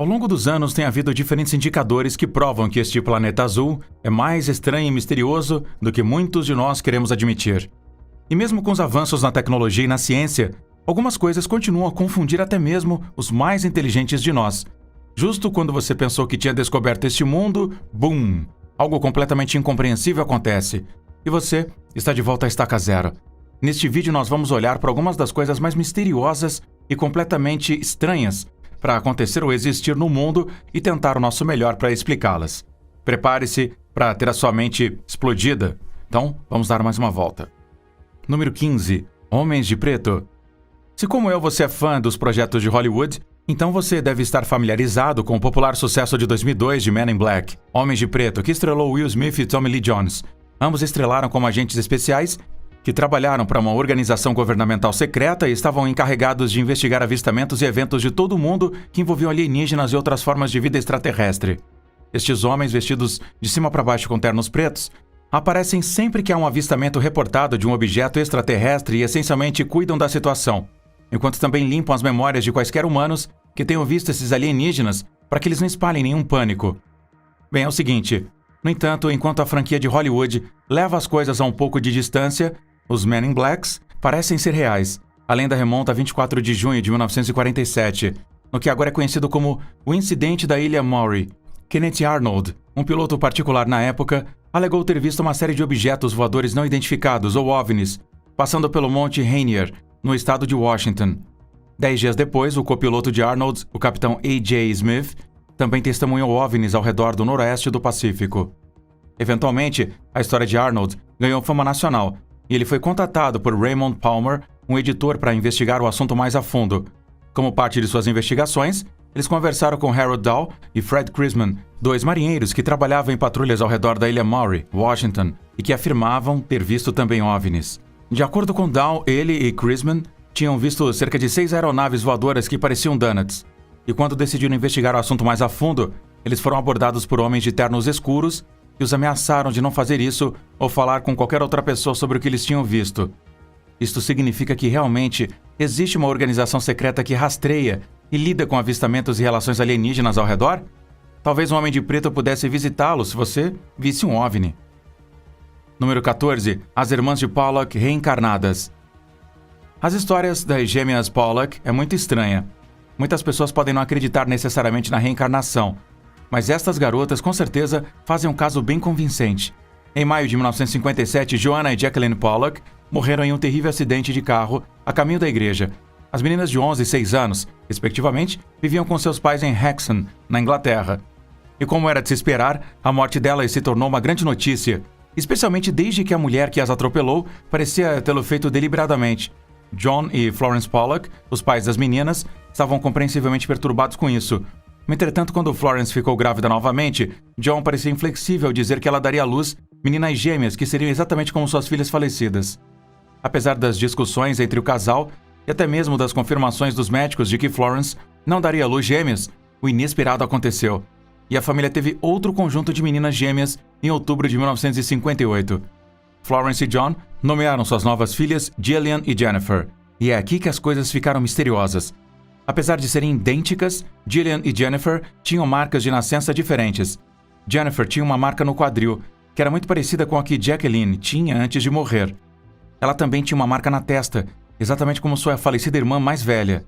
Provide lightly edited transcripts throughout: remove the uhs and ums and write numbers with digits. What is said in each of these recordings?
Ao longo dos anos, tem havido diferentes indicadores que provam que este planeta azul é mais estranho e misterioso do que muitos de nós queremos admitir. E mesmo com os avanços na tecnologia e na ciência, algumas coisas continuam a confundir até mesmo os mais inteligentes de nós. Justo quando você pensou que tinha descoberto este mundo, BUM! Algo completamente incompreensível acontece. E você está de volta à estaca zero. Neste vídeo nós vamos olhar para algumas das coisas mais misteriosas e completamente estranhas para acontecer ou existir no mundo e tentar o nosso melhor para explicá-las. Prepare-se para ter a sua mente explodida. Então, vamos dar mais uma volta. Número 15. Homens de Preto. Se como eu você é fã dos projetos de Hollywood, então você deve estar familiarizado com o popular sucesso de 2002 de Men in Black, Homens de Preto, que estrelou Will Smith e Tommy Lee Jones. Ambos estrelaram como agentes especiais que trabalharam para uma organização governamental secreta e estavam encarregados de investigar avistamentos e eventos de todo o mundo que envolviam alienígenas e outras formas de vida extraterrestre. Estes homens, vestidos de cima para baixo com ternos pretos, aparecem sempre que há um avistamento reportado de um objeto extraterrestre e essencialmente cuidam da situação, enquanto também limpam as memórias de quaisquer humanos que tenham visto esses alienígenas para que eles não espalhem nenhum pânico. Bem, é o seguinte, no entanto, enquanto a franquia de Hollywood leva as coisas a um pouco de distância, os Men in Blacks parecem ser reais. A lenda remonta a 24 de junho de 1947, no que agora é conhecido como o Incidente da Ilha Maury. Kenneth Arnold, um piloto particular na época, alegou ter visto uma série de objetos voadores não identificados, ou OVNIs, passando pelo Monte Rainier, no estado de Washington. 10 dias depois, o copiloto de Arnold, o capitão A.J. Smith, também testemunhou OVNIs ao redor do noroeste do Pacífico. Eventualmente, a história de Arnold ganhou fama nacional, e ele foi contatado por Raymond Palmer, um editor, para investigar o assunto mais a fundo. Como parte de suas investigações, eles conversaram com Harold Dahl e Fred Crisman, dois marinheiros que trabalhavam em patrulhas ao redor da ilha Maury, Washington, e que afirmavam ter visto também OVNIs. De acordo com Dahl, ele e Crisman tinham visto cerca de 6 aeronaves voadoras que pareciam donuts. E quando decidiram investigar o assunto mais a fundo, eles foram abordados por homens de ternos escuros e os ameaçaram de não fazer isso ou falar com qualquer outra pessoa sobre o que eles tinham visto. Isto significa que realmente existe uma organização secreta que rastreia e lida com avistamentos e relações alienígenas ao redor? Talvez um homem de preto pudesse visitá-lo se você visse um OVNI. Número 14. As Irmãs de Pollock reencarnadas. As histórias das gêmeas Pollock é muito estranha. Muitas pessoas podem não acreditar necessariamente na reencarnação, mas estas garotas com certeza fazem um caso bem convincente. Em maio de 1957, Joanna e Jacqueline Pollock morreram em um terrível acidente de carro a caminho da igreja. As meninas de 11 e 6 anos, respectivamente, viviam com seus pais em Hexham, na Inglaterra. E como era de se esperar, a morte delas se tornou uma grande notícia, especialmente desde que a mulher que as atropelou parecia tê-lo feito deliberadamente. John e Florence Pollock, os pais das meninas, estavam compreensivelmente perturbados com isso. Entretanto, quando Florence ficou grávida novamente, John parecia inflexível ao dizer que ela daria à luz meninas gêmeas que seriam exatamente como suas filhas falecidas. Apesar das discussões entre o casal e até mesmo das confirmações dos médicos de que Florence não daria à luz gêmeas, o inesperado aconteceu, e a família teve outro conjunto de meninas gêmeas em outubro de 1958. Florence e John nomearam suas novas filhas Gillian e Jennifer, e é aqui que as coisas ficaram misteriosas. Apesar de serem idênticas, Gillian e Jennifer tinham marcas de nascença diferentes. Jennifer tinha uma marca no quadril, que era muito parecida com a que Jacqueline tinha antes de morrer. Ela também tinha uma marca na testa, exatamente como sua falecida irmã mais velha.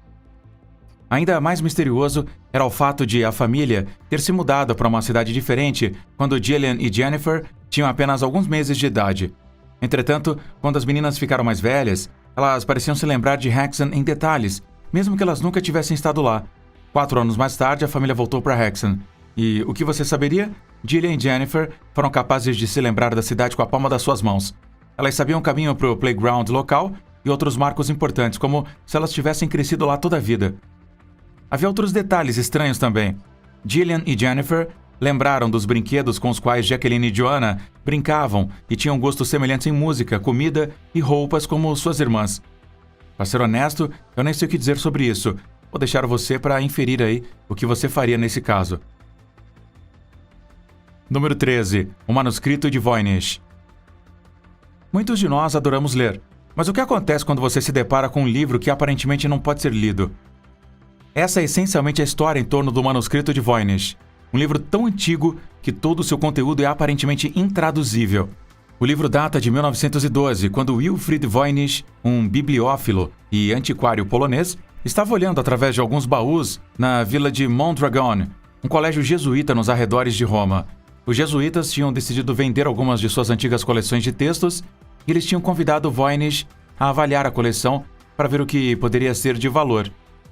Ainda mais misterioso era o fato de a família ter se mudado para uma cidade diferente quando Gillian e Jennifer tinham apenas alguns meses de idade. Entretanto, quando as meninas ficaram mais velhas, elas pareciam se lembrar de Hexham em detalhes, mesmo que elas nunca tivessem estado lá. 4 anos mais tarde, a família voltou para Hexham. E o que você saberia? Gillian e Jennifer foram capazes de se lembrar da cidade com a palma das suas mãos. Elas sabiam o caminho para o playground local e outros marcos importantes, como se elas tivessem crescido lá toda a vida. Havia outros detalhes estranhos também. Gillian e Jennifer lembraram dos brinquedos com os quais Jacqueline e Joanna brincavam e tinham gostos semelhantes em música, comida e roupas como suas irmãs. Para ser honesto, eu nem sei o que dizer sobre isso. Vou deixar você para inferir aí o que você faria nesse caso. Número 13. O manuscrito de Voynich. Muitos de nós adoramos ler, mas o que acontece quando você se depara com um livro que aparentemente não pode ser lido? Essa é essencialmente a história em torno do manuscrito de Voynich, um livro tão antigo que todo o seu conteúdo é aparentemente intraduzível. O livro data de 1912, quando Wilfrid Voynich, um bibliófilo e antiquário polonês, estava olhando através de alguns baús na vila de Mondragon, um colégio jesuíta nos arredores de Roma. Os jesuítas tinham decidido vender algumas de suas antigas coleções de textos e eles tinham convidado Voynich a avaliar a coleção para ver o que poderia ser de valor.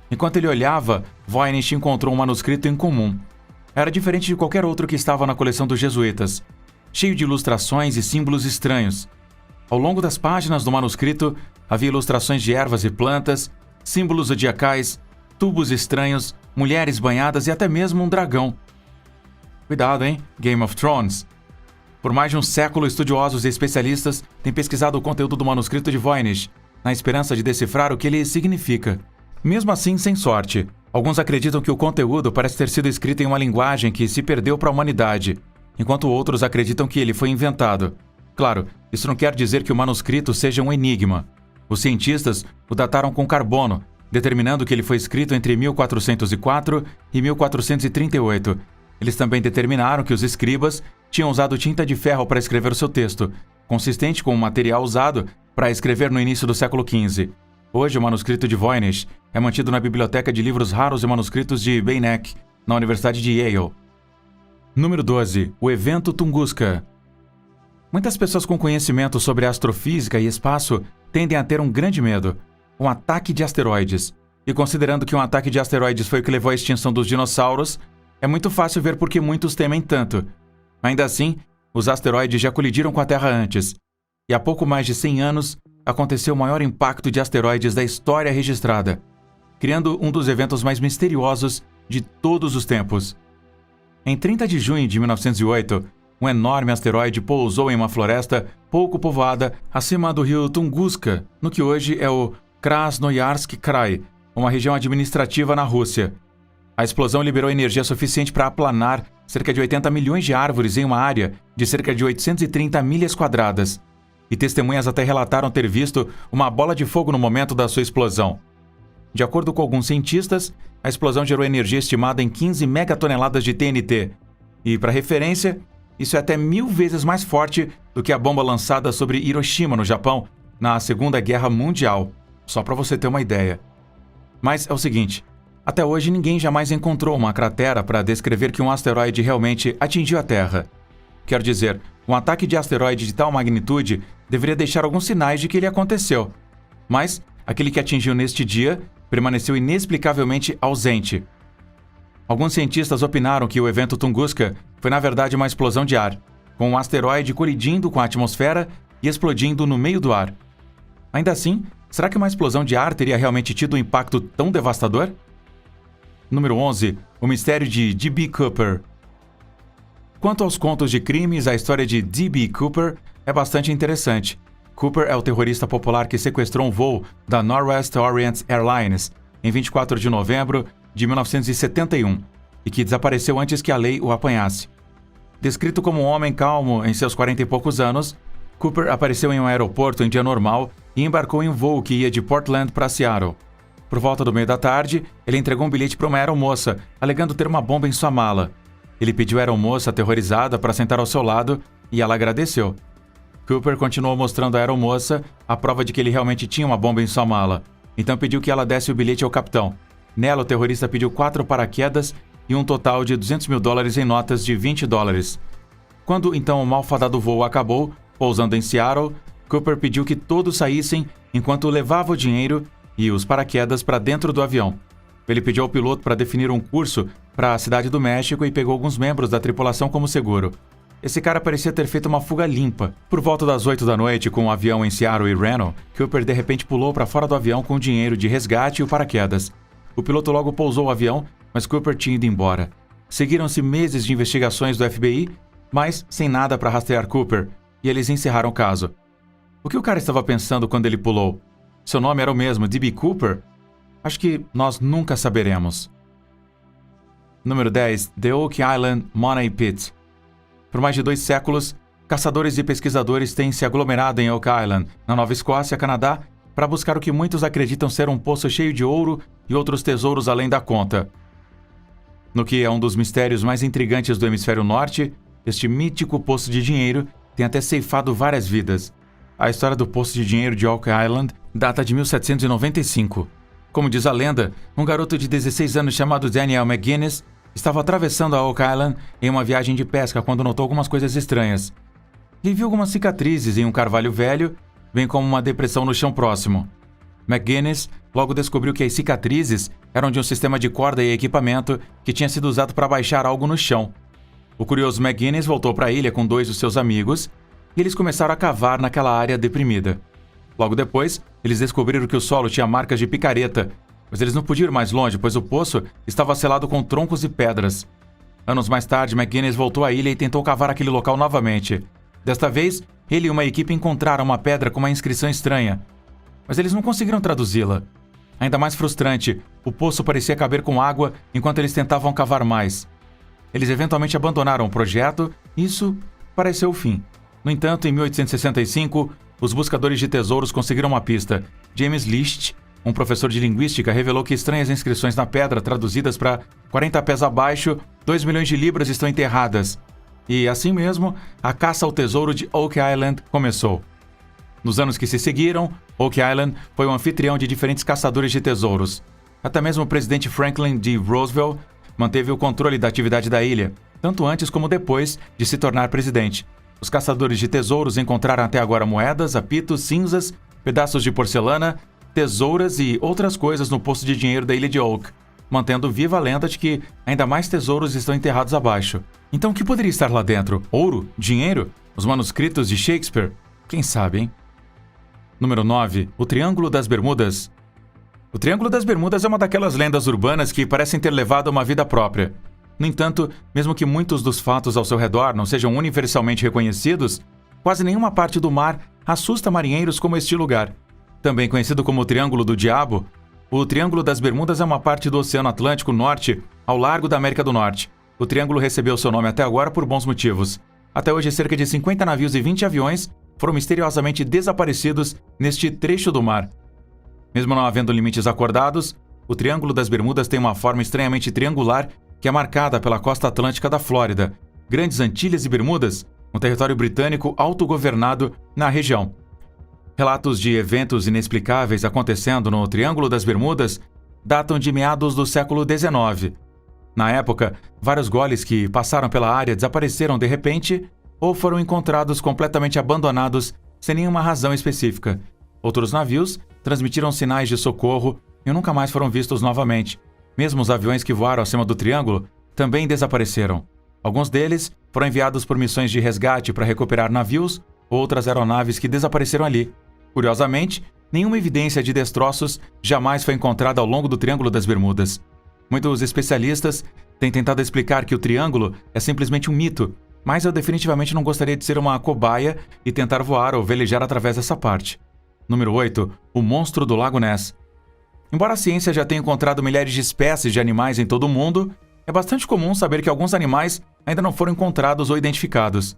Enquanto ele olhava, Voynich encontrou um manuscrito incomum. Era diferente de qualquer outro que estava na coleção dos jesuítas, cheio de ilustrações e símbolos estranhos. Ao longo das páginas do manuscrito, havia ilustrações de ervas e plantas, símbolos zodiacais, tubos estranhos, mulheres banhadas e até mesmo um dragão. Cuidado, hein? Game of Thrones. Por mais de um século, estudiosos e especialistas têm pesquisado o conteúdo do manuscrito de Voynich, na esperança de decifrar o que ele significa. Mesmo assim, sem sorte. Alguns acreditam que o conteúdo parece ter sido escrito em uma linguagem que se perdeu para a humanidade, enquanto outros acreditam que ele foi inventado. Claro, isso não quer dizer que o manuscrito seja um enigma. Os cientistas o dataram com carbono, determinando que ele foi escrito entre 1404 e 1438. Eles também determinaram que os escribas tinham usado tinta de ferro para escrever o seu texto, consistente com o material usado para escrever no início do século XV. Hoje, o manuscrito de Voynich é mantido na Biblioteca de Livros Raros e Manuscritos de Beinecke, na Universidade de Yale. Número 12. O evento Tunguska. Muitas pessoas com conhecimento sobre astrofísica e espaço tendem a ter um grande medo: um ataque de asteroides. E considerando que um ataque de asteroides foi o que levou à extinção dos dinossauros, é muito fácil ver por que muitos temem tanto. Ainda assim, os asteroides já colidiram com a Terra antes. E há pouco mais de 100 anos, aconteceu o maior impacto de asteroides da história registrada, criando um dos eventos mais misteriosos de todos os tempos. Em 30 de junho de 1908, um enorme asteroide pousou em uma floresta pouco povoada acima do rio Tunguska, no que hoje é o Krasnoyarsk Krai, uma região administrativa na Rússia. A explosão liberou energia suficiente para aplanar cerca de 80 milhões de árvores em uma área de cerca de 830 milhas quadradas. E testemunhas até relataram ter visto uma bola de fogo no momento da sua explosão. De acordo com alguns cientistas, a explosão gerou energia estimada em 15 megatoneladas de TNT. E, para referência, isso é até 1000 vezes mais forte do que a bomba lançada sobre Hiroshima, no Japão, na Segunda Guerra Mundial. Só para você ter uma ideia. Mas é o seguinte, até hoje ninguém jamais encontrou uma cratera para descrever que um asteroide realmente atingiu a Terra. Quer dizer, um ataque de asteroide de tal magnitude deveria deixar alguns sinais de que ele aconteceu. Mas aquele que atingiu neste dia permaneceu inexplicavelmente ausente. Alguns cientistas opinaram que o evento Tunguska foi na verdade uma explosão de ar, com um asteroide colidindo com a atmosfera e explodindo no meio do ar. Ainda assim, será que uma explosão de ar teria realmente tido um impacto tão devastador? Número 11. O mistério de D.B. Cooper. Quanto aos contos de crimes, a história de D.B. Cooper é bastante interessante. Cooper é o terrorista popular que sequestrou um voo da Northwest Orient Airlines em 24 de novembro de 1971 e que desapareceu antes que a lei o apanhasse. Descrito como um homem calmo em seus 40 e poucos anos, Cooper apareceu em um aeroporto em dia normal e embarcou em um voo que ia de Portland para Seattle. Por volta do meio da tarde, ele entregou um bilhete para uma aeromoça, alegando ter uma bomba em sua mala. Ele pediu à aeromoça aterrorizada para sentar ao seu lado e ela agradeceu. Cooper continuou mostrando à aeromoça a prova de que ele realmente tinha uma bomba em sua mala. Então pediu que ela desse o bilhete ao capitão. Nela, o terrorista pediu 4 paraquedas e um total de $200 mil em notas de $20. Quando então o malfadado voo acabou, pousando em Seattle, Cooper pediu que todos saíssem enquanto levava o dinheiro e os paraquedas para dentro do avião. Ele pediu ao piloto para definir um curso para a cidade do México e pegou alguns membros da tripulação como seguro. Esse cara parecia ter feito uma fuga limpa. Por volta das 8 da noite, com o avião em Seattle e Reno, Cooper de repente pulou para fora do avião com o dinheiro de resgate e o paraquedas. O piloto logo pousou o avião, mas Cooper tinha ido embora. Seguiram-se meses de investigações do FBI, mas sem nada para rastrear Cooper, e eles encerraram o caso. O que o cara estava pensando quando ele pulou? Seu nome era o mesmo, D.B. Cooper? Acho que nós nunca saberemos. Número 10. The Oak Island Money Pit. Por mais de 2 séculos, caçadores e pesquisadores têm se aglomerado em Oak Island, na Nova Escócia, Canadá, para buscar o que muitos acreditam ser um poço cheio de ouro e outros tesouros além da conta. No que é um dos mistérios mais intrigantes do hemisfério norte, este mítico poço de dinheiro tem até ceifado várias vidas. A história do poço de dinheiro de Oak Island data de 1795. Como diz a lenda, um garoto de 16 anos chamado Daniel McGuinness estava atravessando a Oak Island em uma viagem de pesca quando notou algumas coisas estranhas. Ele viu algumas cicatrizes em um carvalho velho, bem como uma depressão no chão próximo. McGuinness logo descobriu que as cicatrizes eram de um sistema de corda e equipamento que tinha sido usado para baixar algo no chão. O curioso McGuinness voltou para a ilha com 2 dos seus amigos e eles começaram a cavar naquela área deprimida. Logo depois, eles descobriram que o solo tinha marcas de picareta, mas eles não podiam ir mais longe, pois o poço estava selado com troncos e pedras. Anos mais tarde, McGuinness voltou à ilha e tentou cavar aquele local novamente. Desta vez, ele e uma equipe encontraram uma pedra com uma inscrição estranha, mas eles não conseguiram traduzi-la. Ainda mais frustrante, o poço parecia caber com água enquanto eles tentavam cavar mais. Eles eventualmente abandonaram o projeto e isso pareceu o fim. No entanto, em 1865, os buscadores de tesouros conseguiram uma pista. James Licht, um professor de linguística, revelou que estranhas inscrições na pedra, traduzidas para 40 pés abaixo, 2 milhões de libras estão enterradas. E, assim mesmo, a caça ao tesouro de Oak Island começou. Nos anos que se seguiram, Oak Island foi o anfitrião de diferentes caçadores de tesouros. Até mesmo o presidente Franklin D. Roosevelt manteve o controle da atividade da ilha, tanto antes como depois de se tornar presidente. Os caçadores de tesouros encontraram até agora moedas, apitos, cinzas, pedaços de porcelana, tesouras e outras coisas no poço de dinheiro da ilha de Oak, mantendo viva a lenda de que ainda mais tesouros estão enterrados abaixo. Então o que poderia estar lá dentro? Ouro? Dinheiro? Os manuscritos de Shakespeare? Quem sabe, hein? Número 9. O Triângulo das Bermudas. O Triângulo das Bermudas é uma daquelas lendas urbanas que parecem ter levado uma vida própria. No entanto, mesmo que muitos dos fatos ao seu redor não sejam universalmente reconhecidos, quase nenhuma parte do mar assusta marinheiros como este lugar. Também conhecido como o Triângulo do Diabo, o Triângulo das Bermudas é uma parte do Oceano Atlântico Norte, ao largo da América do Norte. O triângulo recebeu seu nome até agora por bons motivos. Até hoje, cerca de 50 navios e 20 aviões foram misteriosamente desaparecidos neste trecho do mar. Mesmo não havendo limites acordados, o Triângulo das Bermudas tem uma forma estranhamente triangular que é marcada pela costa atlântica da Flórida, Grandes Antilhas e Bermudas, um território britânico autogovernado na região. Relatos de eventos inexplicáveis acontecendo no Triângulo das Bermudas datam de meados do século XIX. Na época, vários goles que passaram pela área desapareceram de repente ou foram encontrados completamente abandonados sem nenhuma razão específica. Outros navios transmitiram sinais de socorro e nunca mais foram vistos novamente. Mesmo os aviões que voaram acima do triângulo também desapareceram. Alguns deles foram enviados por missões de resgate para recuperar navios ou outras aeronaves que desapareceram ali. Curiosamente, nenhuma evidência de destroços jamais foi encontrada ao longo do Triângulo das Bermudas. Muitos especialistas têm tentado explicar que o triângulo é simplesmente um mito, mas eu definitivamente não gostaria de ser uma cobaia e tentar voar ou velejar através dessa parte. Número 8. O Monstro do Lago Ness. Embora a ciência já tenha encontrado milhares de espécies de animais em todo o mundo, é bastante comum saber que alguns animais ainda não foram encontrados ou identificados.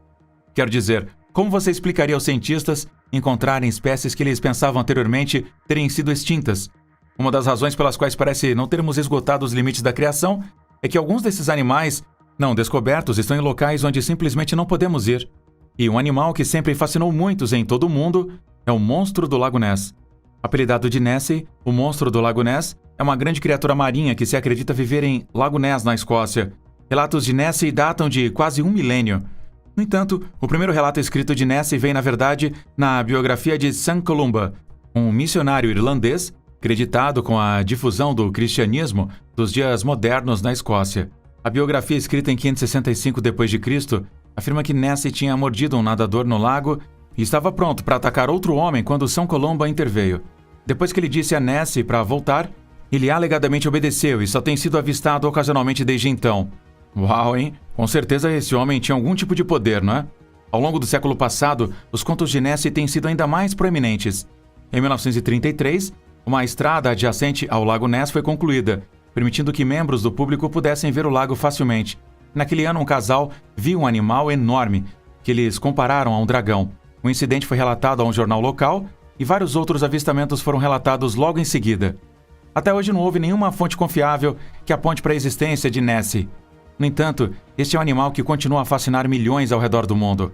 Quero dizer, como você explicaria aos cientistas encontrarem espécies que eles pensavam anteriormente terem sido extintas? Uma das razões pelas quais parece não termos esgotado os limites da criação é que alguns desses animais não descobertos estão em locais onde simplesmente não podemos ir. E um animal que sempre fascinou muitos em todo o mundo é o Monstro do Lago Ness. Apelidado de Nessie, o Monstro do Lago Ness é uma grande criatura marinha que se acredita viver em Lago Ness, na Escócia. Relatos de Nessie datam de quase 1 milênio. No entanto, o primeiro relato escrito de Nessie vem, na verdade, na biografia de St. Columba, um missionário irlandês creditado com a difusão do cristianismo dos dias modernos na Escócia. A biografia, escrita em 565 d.C., afirma que Nessie tinha mordido um nadador no lago e estava pronto para atacar outro homem quando São Columba interveio. Depois que ele disse a Nessie para voltar, ele alegadamente obedeceu e só tem sido avistado ocasionalmente desde então. Uau, hein? Com certeza esse homem tinha algum tipo de poder, não é? Ao longo do século passado, os contos de Nessie têm sido ainda mais proeminentes. Em 1933, uma estrada adjacente ao Lago Ness foi concluída, permitindo que membros do público pudessem ver o lago facilmente. Naquele ano, um casal viu um animal enorme, que eles compararam a um dragão. O incidente foi relatado a um jornal local e vários outros avistamentos foram relatados logo em seguida. Até hoje não houve nenhuma fonte confiável que aponte para a existência de Nessie. No entanto, este é um animal que continua a fascinar milhões ao redor do mundo.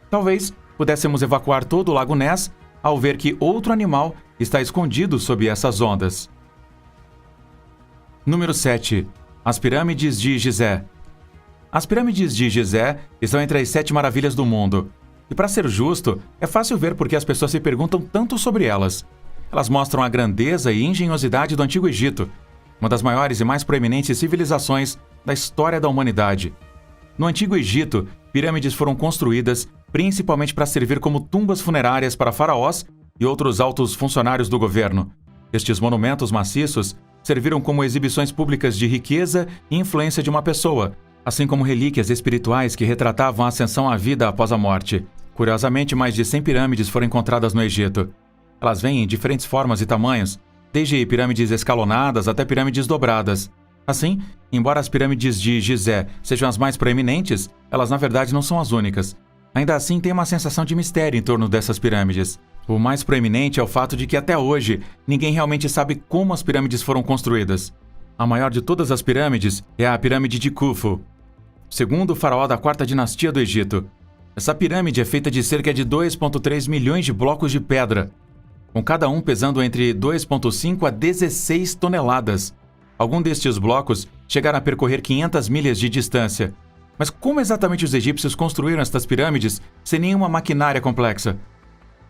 Talvez pudéssemos evacuar todo o Lago Ness ao ver que outro animal está escondido sob essas ondas. Número 7. As Pirâmides de Gizé. As Pirâmides de Gizé estão entre as 7 maravilhas do mundo. E para ser justo, é fácil ver por que as pessoas se perguntam tanto sobre elas. Elas mostram a grandeza e engenhosidade do Antigo Egito, uma das maiores e mais proeminentes civilizações da história da humanidade. No Antigo Egito, pirâmides foram construídas principalmente para servir como tumbas funerárias para faraós e outros altos funcionários do governo. Estes monumentos maciços serviram como exibições públicas de riqueza e influência de uma pessoa, assim como relíquias espirituais que retratavam a ascensão à vida após a morte. Curiosamente, mais de 100 pirâmides foram encontradas no Egito. Elas vêm em diferentes formas e tamanhos, desde pirâmides escalonadas até pirâmides dobradas. Assim, embora as pirâmides de Gizé sejam as mais proeminentes, elas na verdade não são as únicas. Ainda assim, tem uma sensação de mistério em torno dessas pirâmides. O mais proeminente é o fato de que até hoje ninguém realmente sabe como as pirâmides foram construídas. A maior de todas as pirâmides é a Pirâmide de Khufu, segundo faraó da 4ª dinastia do Egito. Essa pirâmide é feita de cerca de 2,3 milhões de blocos de pedra, com cada um pesando entre 2,5 a 16 toneladas. Alguns destes blocos chegaram a percorrer 500 milhas de distância. Mas como exatamente os egípcios construíram estas pirâmides sem nenhuma maquinária complexa?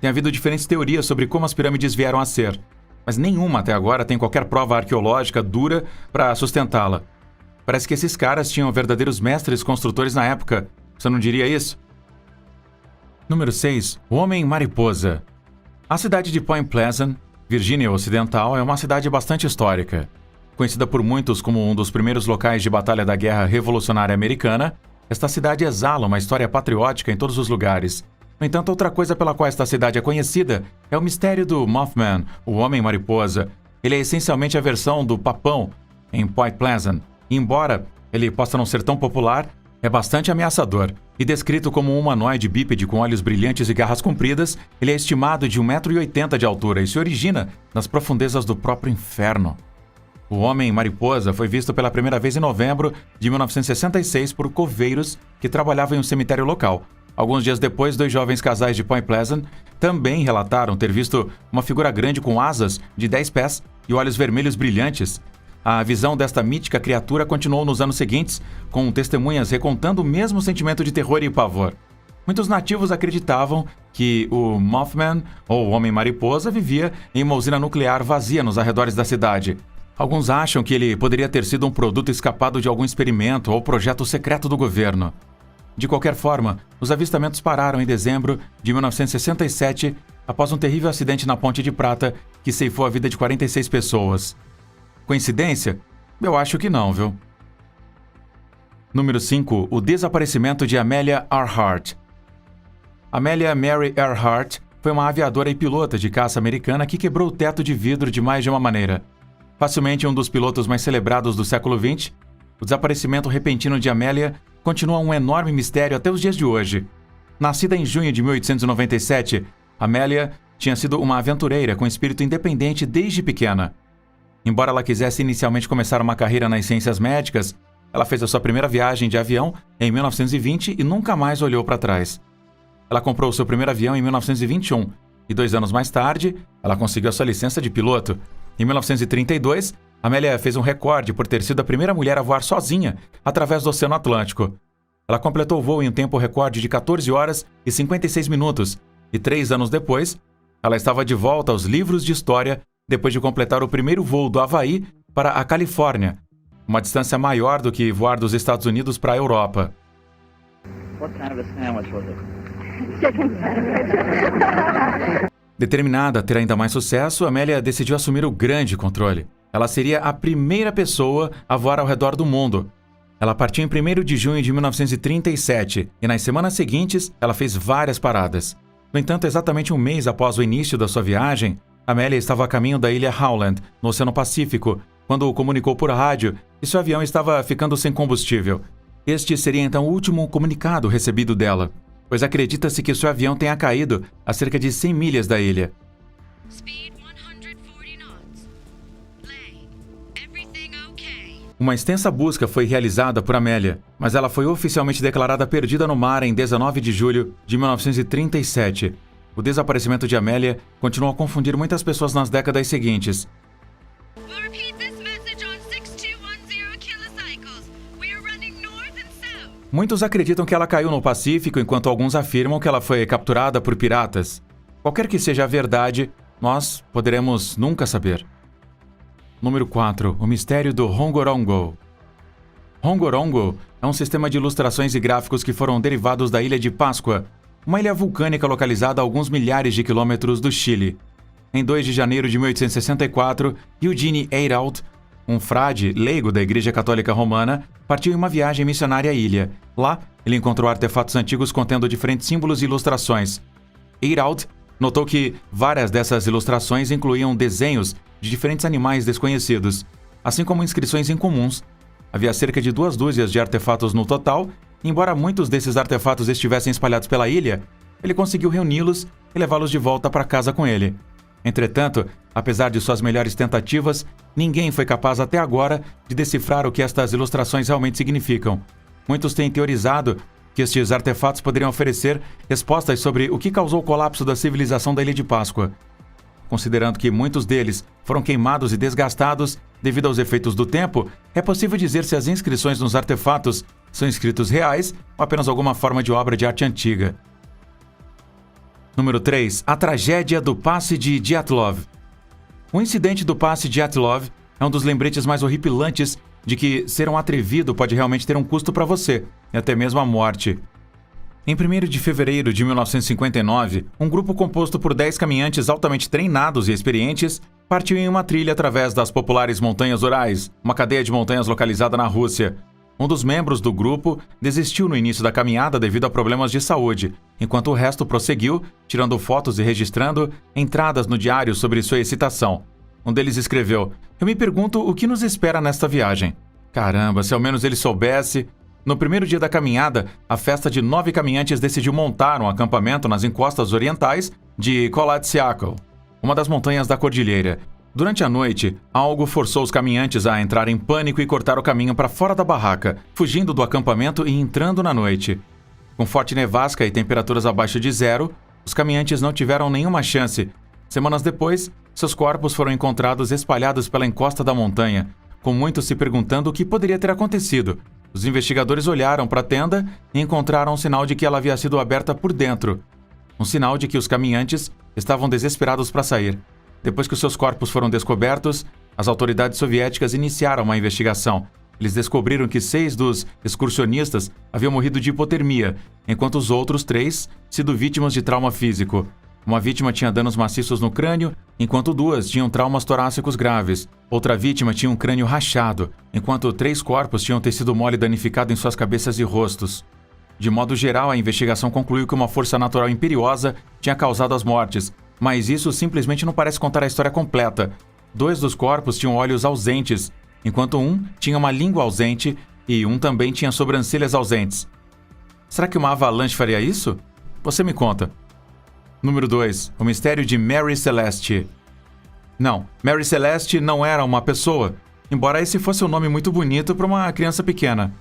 Tem havido diferentes teorias sobre como as pirâmides vieram a ser, mas nenhuma até agora tem qualquer prova arqueológica dura para sustentá-la. Parece que esses caras tinham verdadeiros mestres construtores na época. Você não diria isso? Número 6. O Homem-Mariposa. A cidade de Point Pleasant, Virgínia Ocidental, é uma cidade bastante histórica. Conhecida por muitos como um dos primeiros locais de batalha da Guerra Revolucionária Americana, esta cidade exala uma história patriótica em todos os lugares. No entanto, outra coisa pela qual esta cidade é conhecida é o mistério do Mothman, o Homem-Mariposa. Ele é essencialmente a versão do Papão em Point Pleasant. E embora ele possa não ser tão popular, é bastante ameaçador. E descrito como um humanoide bípede com olhos brilhantes e garras compridas, ele é estimado de 1,80 m de altura e se origina nas profundezas do próprio inferno. O Homem-Mariposa foi visto pela primeira vez em novembro de 1966 por coveiros que trabalhavam em um cemitério local. Alguns dias depois, 2 jovens casais de Point Pleasant também relataram ter visto uma figura grande com asas de 10 pés e olhos vermelhos brilhantes. A visão desta mítica criatura continuou nos anos seguintes, com testemunhas recontando o mesmo sentimento de terror e pavor. Muitos nativos acreditavam que o Mothman, ou Homem-Mariposa, vivia em uma usina nuclear vazia nos arredores da cidade. Alguns acham que ele poderia ter sido um produto escapado de algum experimento ou projeto secreto do governo. De qualquer forma, os avistamentos pararam em dezembro de 1967, após um terrível acidente na Ponte de Prata que ceifou a vida de 46 pessoas. Coincidência? Eu acho que não, viu? Número 5. O desaparecimento de Amelia Earhart. Amelia Mary Earhart foi uma aviadora e pilota de caça americana que quebrou o teto de vidro de mais de uma maneira. Facilmente um dos pilotos mais celebrados do século XX, o desaparecimento repentino de Amelia continua um enorme mistério até os dias de hoje. Nascida em junho de 1897, Amelia tinha sido uma aventureira com espírito independente desde pequena. Embora ela quisesse inicialmente começar uma carreira nas ciências médicas, ela fez a sua primeira viagem de avião em 1920 e nunca mais olhou para trás. Ela comprou seu primeiro avião em 1921 e 2 anos mais tarde, ela conseguiu a sua licença de piloto. Em 1932, Amelia fez um recorde por ter sido a primeira mulher a voar sozinha através do Oceano Atlântico. Ela completou o voo em um tempo recorde de 14 horas e 56 minutos e 3 anos depois, ela estava de volta aos livros de história depois de completar o primeiro voo do Havaí para a Califórnia, uma distância maior do que voar dos Estados Unidos para a Europa. What kind of a sandwich was it? Determinada a ter ainda mais sucesso, Amelia decidiu assumir o grande controle. Ela seria a primeira pessoa a voar ao redor do mundo. Ela partiu em 1º de junho de 1937 e nas semanas seguintes ela fez várias paradas. No entanto, exatamente um mês após o início da sua viagem, Amelia estava a caminho da ilha Howland, no Oceano Pacífico, quando comunicou por rádio que seu avião estava ficando sem combustível. Este seria então o último comunicado recebido dela, pois acredita-se que seu avião tenha caído a cerca de 100 milhas da ilha. Speed 140 knots. Lay. Everything okay? Uma extensa busca foi realizada por Amélia, mas ela foi oficialmente declarada perdida no mar em 19 de julho de 1937. O desaparecimento de Amélia continuou a confundir muitas pessoas nas décadas seguintes. We'll repeat this message on 6210 kilocycles. We are running north and south. Muitos acreditam que ela caiu no Pacífico, enquanto alguns afirmam que ela foi capturada por piratas. Qualquer que seja a verdade, nós poderemos nunca saber. Número 4. O mistério do Rongorongo. Rongorongo é um sistema de ilustrações e gráficos que foram derivados da Ilha de Páscoa, uma ilha vulcânica localizada a alguns milhares de quilômetros do Chile. Em 2 de janeiro de 1864, Eugene Eyraud, um frade leigo da Igreja Católica Romana, partiu em uma viagem missionária à ilha. Lá, ele encontrou artefatos antigos contendo diferentes símbolos e ilustrações. Eyraud notou que várias dessas ilustrações incluíam desenhos de diferentes animais desconhecidos, assim como inscrições incomuns. Havia cerca de 2 dúzias de artefatos no total. Embora muitos desses artefatos estivessem espalhados pela ilha, ele conseguiu reuni-los e levá-los de volta para casa com ele. Entretanto, apesar de suas melhores tentativas, ninguém foi capaz até agora de decifrar o que estas ilustrações realmente significam. Muitos têm teorizado que estes artefatos poderiam oferecer respostas sobre o que causou o colapso da civilização da Ilha de Páscoa. Considerando que muitos deles foram queimados e desgastados devido aos efeitos do tempo, é possível dizer se as inscrições nos artefatos são escritos reais ou apenas alguma forma de obra de arte antiga. Número 3. A tragédia do Passe de Dyatlov. O incidente do Passe de Dyatlov é um dos lembretes mais horripilantes de que ser um atrevido pode realmente ter um custo para você, e até mesmo a morte. Em 1º de fevereiro de 1959, um grupo composto por 10 caminhantes altamente treinados e experientes partiu em uma trilha através das populares Montanhas Urais, uma cadeia de montanhas localizada na Rússia. Um dos membros do grupo desistiu no início da caminhada devido a problemas de saúde, enquanto o resto prosseguiu, tirando fotos e registrando entradas no diário sobre sua excitação. Um deles escreveu: "Eu me pergunto o que nos espera nesta viagem. Caramba, se ao menos ele soubesse." No primeiro dia da caminhada, a festa de 9 caminhantes decidiu montar um acampamento nas encostas orientais de Kolatsiakl, uma das montanhas da cordilheira. Durante a noite, algo forçou os caminhantes a entrar em pânico e cortar o caminho para fora da barraca, fugindo do acampamento e entrando na noite. Com forte nevasca e temperaturas abaixo de zero, os caminhantes não tiveram nenhuma chance. Semanas depois, seus corpos foram encontrados espalhados pela encosta da montanha, com muitos se perguntando o que poderia ter acontecido. Os investigadores olharam para a tenda e encontraram um sinal de que ela havia sido aberta por dentro. Um sinal de que os caminhantes estavam desesperados para sair. Depois que os seus corpos foram descobertos, as autoridades soviéticas iniciaram uma investigação. Eles descobriram que 6 dos excursionistas haviam morrido de hipotermia, enquanto os outros 3 sido vítimas de trauma físico. Uma vítima tinha danos maciços no crânio, enquanto 2 tinham traumas torácicos graves. Outra vítima tinha um crânio rachado, enquanto 3 corpos tinham tecido mole danificado em suas cabeças e rostos. De modo geral, a investigação concluiu que uma força natural imperiosa tinha causado as mortes, mas isso simplesmente não parece contar a história completa. 2 dos corpos tinham olhos ausentes, enquanto um tinha uma língua ausente e um também tinha sobrancelhas ausentes. Será que uma avalanche faria isso? Você me conta. Número 2. O mistério de Mary Celeste. Não, Mary Celeste não era uma pessoa, embora esse fosse um nome muito bonito para uma criança pequena.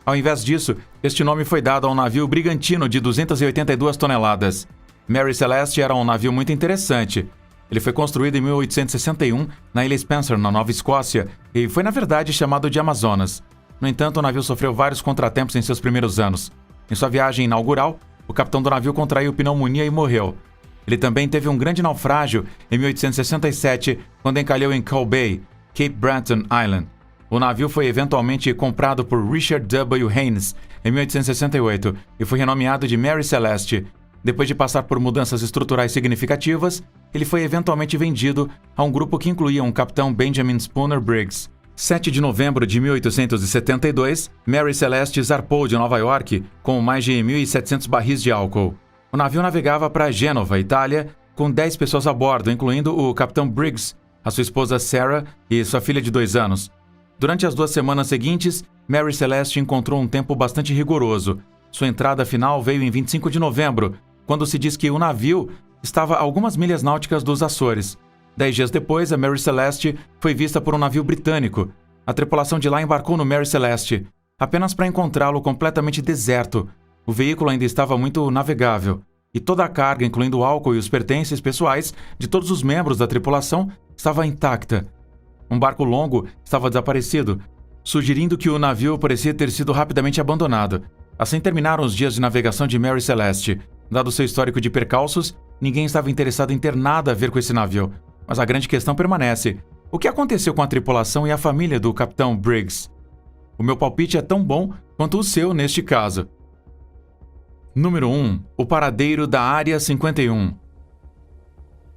Ao invés disso, este nome foi dado a um navio brigantino de 282 toneladas. Mary Celeste era um navio muito interessante. Ele foi construído em 1861 na ilha Spencer, na Nova Escócia, e foi na verdade chamado de Amazonas. No entanto, o navio sofreu vários contratempos em seus primeiros anos. Em sua viagem inaugural, o capitão do navio contraiu pneumonia e morreu. Ele também teve um grande naufrágio em 1867, quando encalhou em Cow Bay, Cape Breton Island. O navio foi eventualmente comprado por Richard W. Haynes em 1868 e foi renomeado de Mary Celeste. Depois de passar por mudanças estruturais significativas, ele foi eventualmente vendido a um grupo que incluía um capitão Benjamin Spooner Briggs. 7 de novembro de 1872, Mary Celeste zarpou de Nova York com mais de 1.700 barris de álcool. O navio navegava para Gênova, Itália, com 10 pessoas a bordo, incluindo o capitão Briggs, a sua esposa Sarah e sua filha de 2 anos. Durante as 2 semanas seguintes, Mary Celeste encontrou um tempo bastante rigoroso. Sua entrada final veio em 25 de novembro, quando se diz que o navio estava a algumas milhas náuticas dos Açores. 10 dias depois, a Mary Celeste foi vista por um navio britânico. A tripulação de lá embarcou no Mary Celeste, apenas para encontrá-lo completamente deserto. O veículo ainda estava muito navegável, e toda a carga, incluindo o álcool e os pertences pessoais de todos os membros da tripulação, estava intacta. Um barco longo estava desaparecido, sugerindo que o navio parecia ter sido rapidamente abandonado. Assim terminaram os dias de navegação de Mary Celeste. Dado seu histórico de percalços, ninguém estava interessado em ter nada a ver com esse navio. Mas a grande questão permanece: o que aconteceu com a tripulação e a família do Capitão Briggs? O meu palpite é tão bom quanto o seu neste caso. Número 1. O paradeiro da Área 51.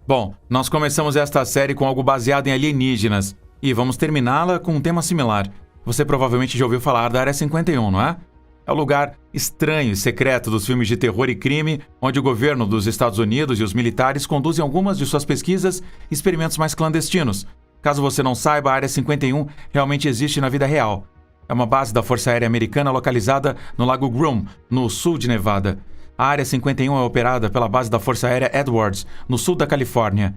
Bom, nós começamos esta série com algo baseado em alienígenas, e vamos terminá-la com um tema similar. Você provavelmente já ouviu falar da Área 51, não é? É o lugar estranho e secreto dos filmes de terror e crime, onde o governo dos Estados Unidos e os militares conduzem algumas de suas pesquisas e experimentos mais clandestinos. Caso você não saiba, a Área 51 realmente existe na vida real. É uma base da Força Aérea Americana localizada no Lago Groom, no sul de Nevada. A Área 51 é operada pela base da Força Aérea Edwards, no sul da Califórnia.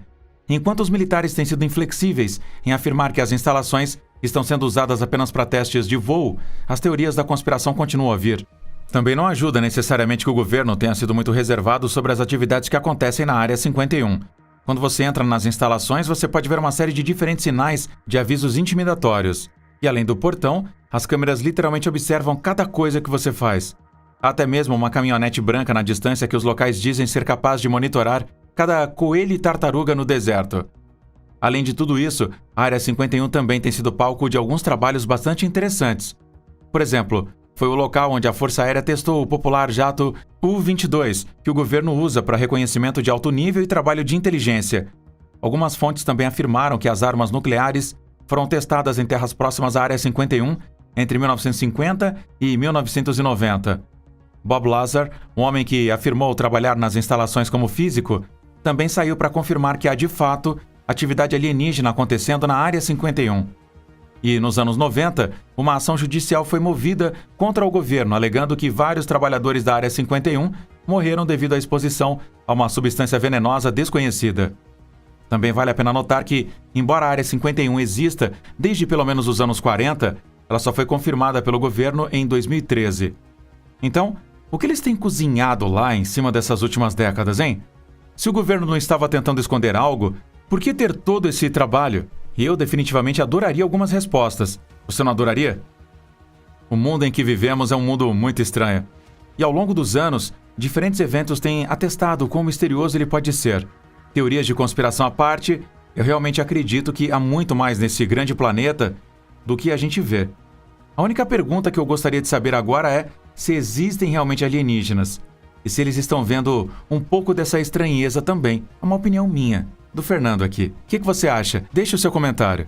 Enquanto os militares têm sido inflexíveis em afirmar que as instalações estão sendo usadas apenas para testes de voo, as teorias da conspiração continuam a vir. Também não ajuda necessariamente que o governo tenha sido muito reservado sobre as atividades que acontecem na Área 51. Quando você entra nas instalações, você pode ver uma série de diferentes sinais de avisos intimidatórios. E além do portão, as câmeras literalmente observam cada coisa que você faz. Há até mesmo uma caminhonete branca na distância que os locais dizem ser capaz de monitorar cada coelho e tartaruga no deserto. Além de tudo isso, a Área 51 também tem sido palco de alguns trabalhos bastante interessantes. Por exemplo, foi o local onde a Força Aérea testou o popular jato U-22, que o governo usa para reconhecimento de alto nível e trabalho de inteligência. Algumas fontes também afirmaram que as armas nucleares foram testadas em terras próximas à Área 51 entre 1950 e 1990. Bob Lazar, um homem que afirmou trabalhar nas instalações como físico, também saiu para confirmar que há, de fato, atividade alienígena acontecendo na Área 51. E, nos anos 90, uma ação judicial foi movida contra o governo, alegando que vários trabalhadores da Área 51 morreram devido à exposição a uma substância venenosa desconhecida. Também vale a pena notar que, embora a Área 51 exista desde pelo menos os anos 40, ela só foi confirmada pelo governo em 2013. Então, o que eles têm cozinhado lá em cima dessas últimas décadas, hein? Se o governo não estava tentando esconder algo, por que ter todo esse trabalho? E eu definitivamente adoraria algumas respostas. Você não adoraria? O mundo em que vivemos é um mundo muito estranho. E ao longo dos anos, diferentes eventos têm atestado quão misterioso ele pode ser. Teorias de conspiração à parte, eu realmente acredito que há muito mais nesse grande planeta do que a gente vê. A única pergunta que eu gostaria de saber agora é se existem realmente alienígenas. E se eles estão vendo um pouco dessa estranheza também. É uma opinião minha, do Fernando aqui. O que você acha? Deixe o seu comentário.